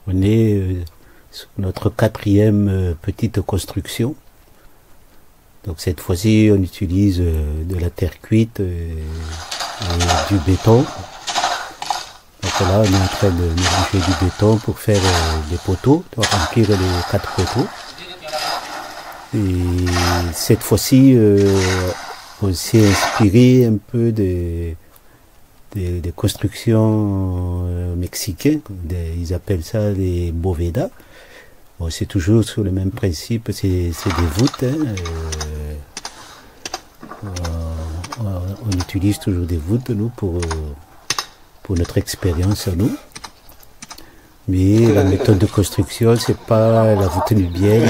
On est sur notre quatrième petite construction. Donc cette fois-ci, on utilise de la terre cuite et du béton. Donc là, on est en train de mélanger du béton pour faire des poteaux, de remplir les 4 poteaux. Et cette fois-ci, on s'est inspiré un peu des constructions mexicaines. Ils appellent ça des bóvedas. Bon, c'est toujours sur le même principe, c'est des voûtes. Hein, on utilise toujours des voûtes, nous, pour notre expérience à nous. Mais la méthode de construction, c'est pas la voûte nubienne.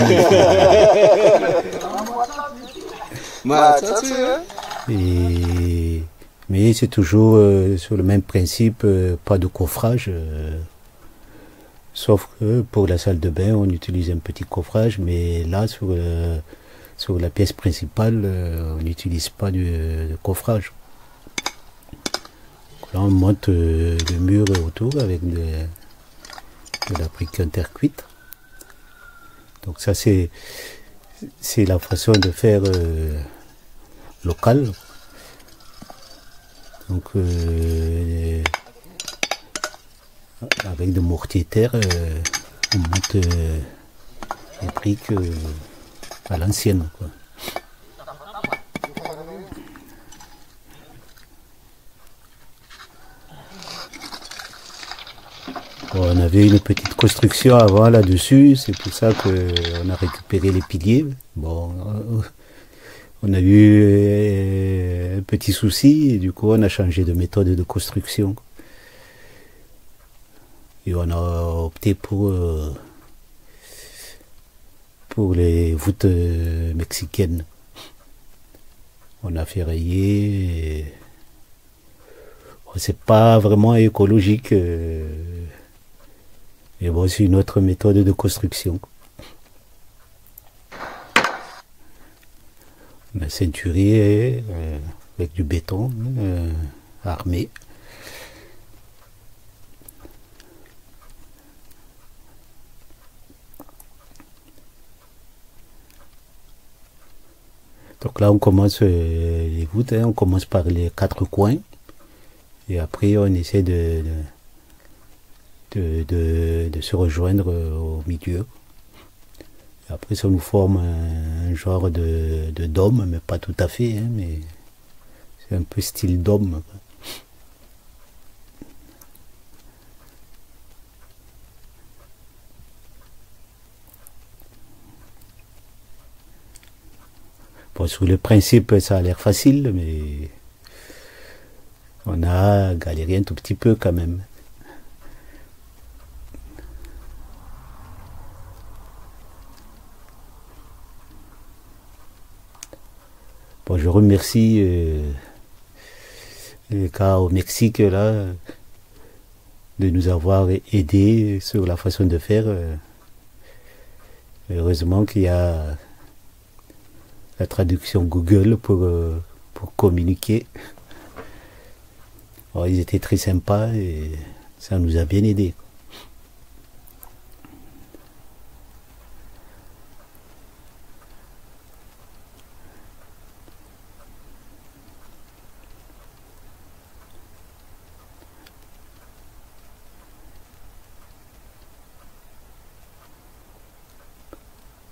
Mais c'est toujours sur le même principe, pas de coffrage. Sauf que pour la salle de bain, on utilise un petit coffrage, mais là, sur la pièce principale, on n'utilise pas de coffrage. Là, on monte le mur autour avec de la brique en terre cuite. Donc ça, c'est la façon de faire locale. Donc avec de mortier terre, on monte les briques à l'ancienne. Bon, on avait une petite construction avant là-dessus, c'est pour ça qu'on a récupéré les piliers. Bon, on a eu un petit souci et du coup on a changé de méthode de construction. Et on a opté pour les voûtes mexicaines. On a ferraillé. Bon, c'est pas vraiment écologique. Mais bon, c'est une autre méthode de construction. On a ceinturé avec du béton armé. Donc là, on commence les voûtes, hein, on commence par les 4 coins. Et après, on essaie de se rejoindre au milieu. Et après, ça nous forme un genre de dôme, mais pas tout à fait, hein, mais c'est un peu style dôme. Bon, sous le principe, ça a l'air facile, mais on a galéré un tout petit peu quand même. Bon, je remercie les gars au Mexique là de nous avoir aidés sur la façon de faire. Heureusement qu'il y a la traduction Google pour communiquer. Alors, ils étaient très sympas et ça nous a bien aidés.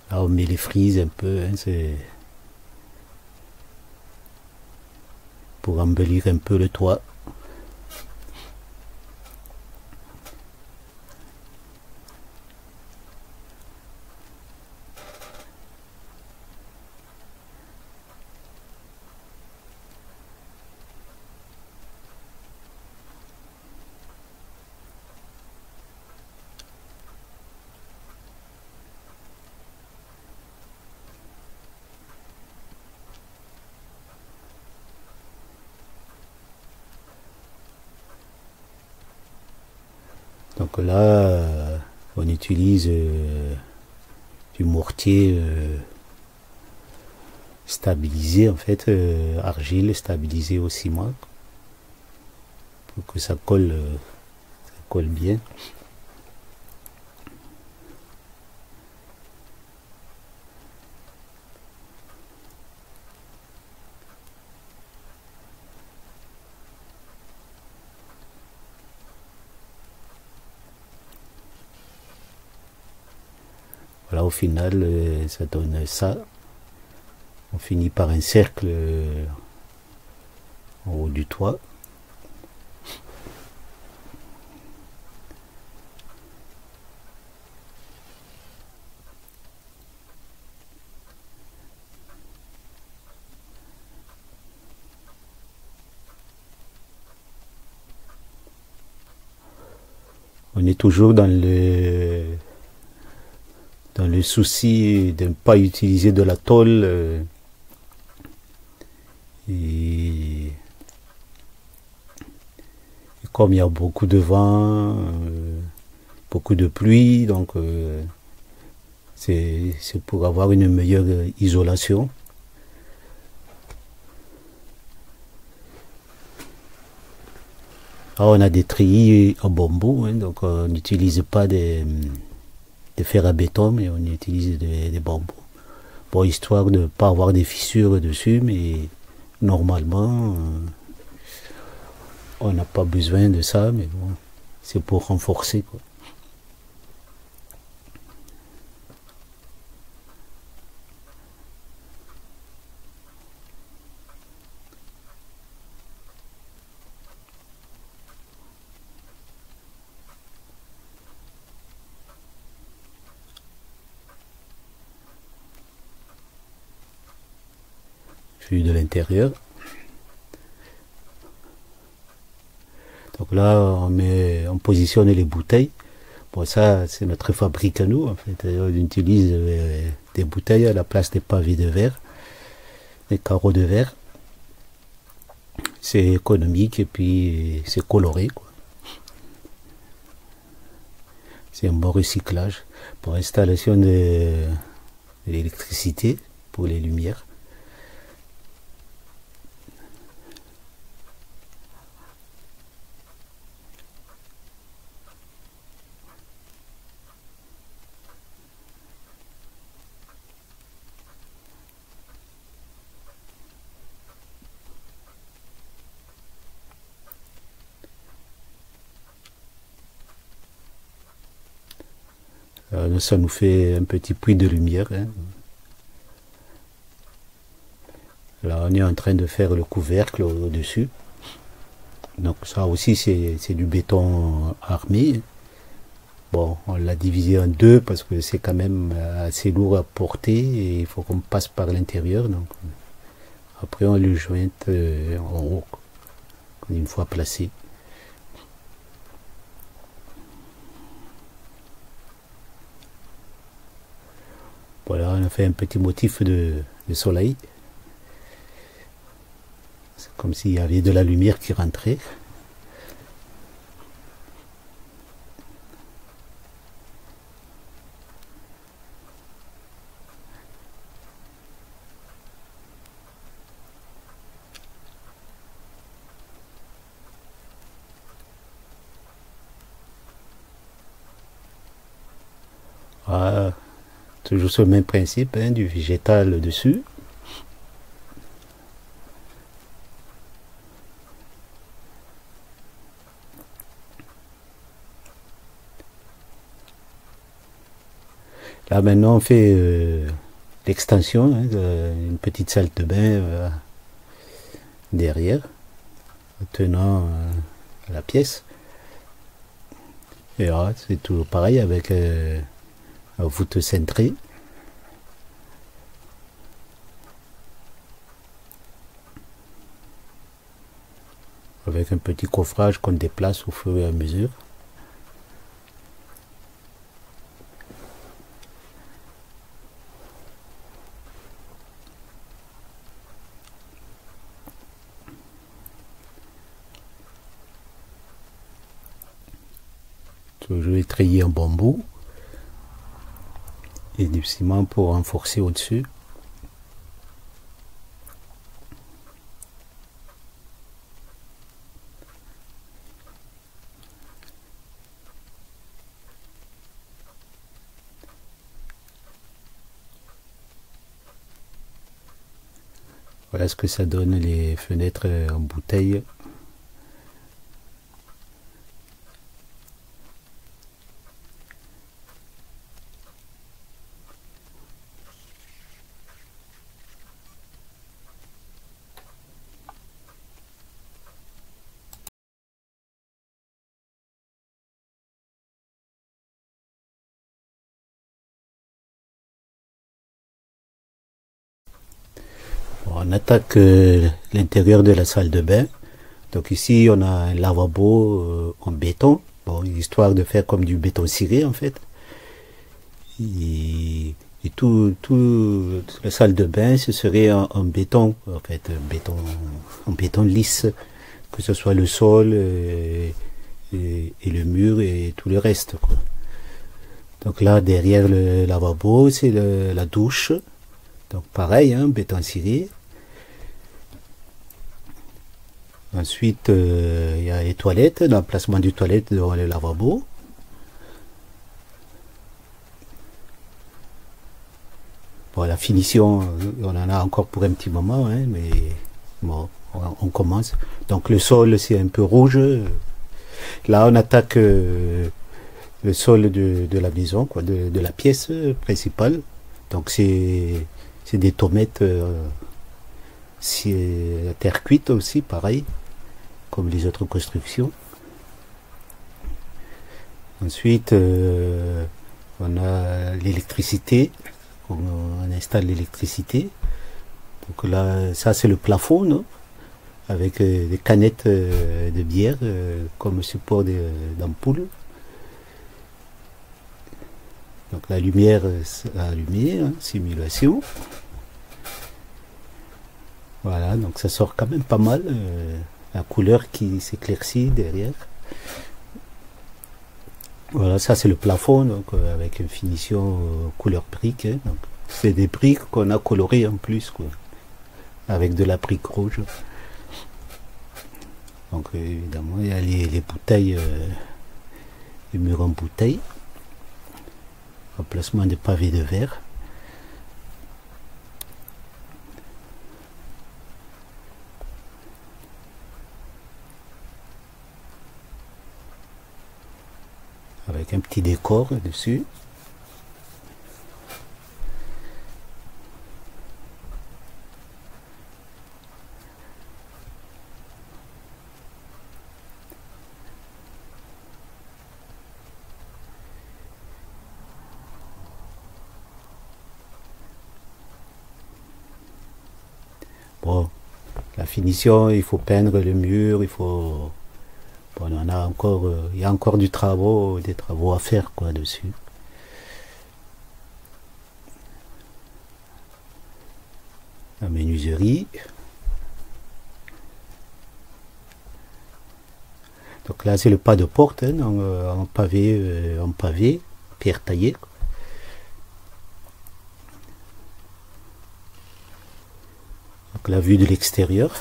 Là, on met les frises un peu, hein, c'est pour embellir un peu le toit. Donc là, on utilise du mortier stabilisé, en fait, argile stabilisée au ciment, pour que ça colle bien. Voilà, au final, ça donne ça. On finit par un cercle en haut du toit. On est toujours dans le souci de ne pas utiliser de la tôle et comme il y a beaucoup de vent, beaucoup de pluie, donc c'est pour avoir une meilleure isolation. Alors on a des treillis en bambou, hein, donc on n'utilise pas des fer à béton, mais on utilise des bambous. Bon, histoire de ne pas avoir des fissures dessus, mais normalement, on n'a pas besoin de ça, mais bon, c'est pour renforcer, quoi. Vue de l'intérieur. Donc là, on positionne les bouteilles. Bon, ça, c'est notre fabrique à nous, en fait. On utilise des bouteilles à la place des pavés de verre, des carreaux de verre. C'est économique et puis c'est coloré, quoi. C'est un bon recyclage pour l'installation de l'électricité, pour les lumières. Ça nous fait un petit puits de lumière, hein. Là, on est en train de faire le couvercle au-dessus. Donc ça aussi, c'est du béton armé. Bon, on l'a divisé en deux parce que c'est quand même assez lourd à porter et il faut qu'on passe par l'intérieur. Donc après, on le jointe en haut, une fois placé. Voilà, on a fait un petit motif de soleil. C'est comme s'il y avait de la lumière qui rentrait. Voilà, toujours sur le même principe, hein, du végétal dessus. Là maintenant on fait l'extension, hein, une petite salle de bain derrière, tenant la pièce. Et là c'est tout pareil avec un voûte cintrée. Avec un petit coffrage qu'on déplace au fur et à mesure. Je vais treiller en bambou et du ciment pour renforcer au-dessus. Voilà ce que ça donne, les fenêtres en bouteille. On attaque l'intérieur de la salle de bain. Donc ici, on a un lavabo en béton, bon, histoire de faire comme du béton ciré en fait. Et tout la salle de bain, ce serait en béton, en fait, en béton lisse, que ce soit le sol et le mur et tout le reste, quoi. Donc là, derrière le lavabo, c'est la douche. Donc pareil, hein, béton ciré. Ensuite, il y a les toilettes, l'emplacement du toilette devant le lavabo. Bon, la finition, on en a encore pour un petit moment, hein, mais bon, on commence. Donc le sol, c'est un peu rouge. Là, on attaque le sol de la maison, quoi, de la pièce principale. Donc c'est des tomates, c'est la terre cuite aussi, pareil, comme les autres constructions. Ensuite, on a l'électricité. On installe l'électricité. Donc là, ça c'est le plafond, non, avec des canettes de bière comme support d'ampoule. Donc la lumière allumée, hein, simulation. Voilà, donc ça sort quand même pas mal. La couleur qui s'éclaircit derrière. Voilà, ça c'est le plafond, donc avec une finition couleur brique. Hein, c'est des briques qu'on a colorées en plus, quoi, avec de la brique rouge. Donc évidemment, il y a les bouteilles, les murs en bouteille. Remplacement de pavés de verre. Avec un petit décor dessus. Bon, la finition, il faut peindre le mur, il faut... Bon, on a encore, il y a encore des travaux à faire, quoi, dessus. La menuiserie. Donc là, c'est le pas de porte, hein, en pavé, pierre taillée. Donc la vue de l'extérieur.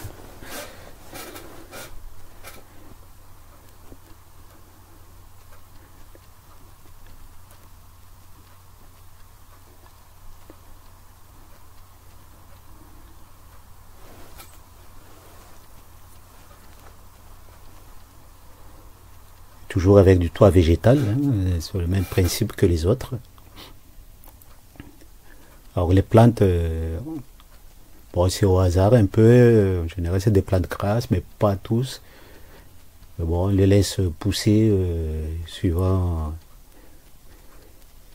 Toujours avec du toit végétal, hein, sur le même principe que les autres. Alors les plantes, bon, c'est au hasard un peu, en général c'est des plantes grasses, mais pas tous. Mais bon, on les laisse pousser suivant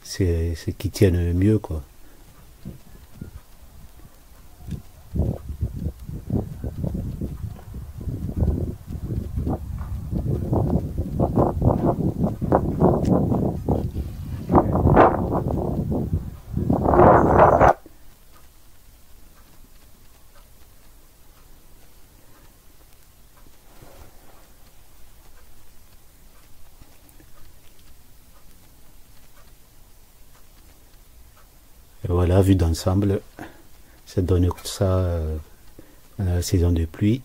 ce qui tiennent mieux, quoi. Et voilà, vue d'ensemble, ça donne ça dans la saison de pluie.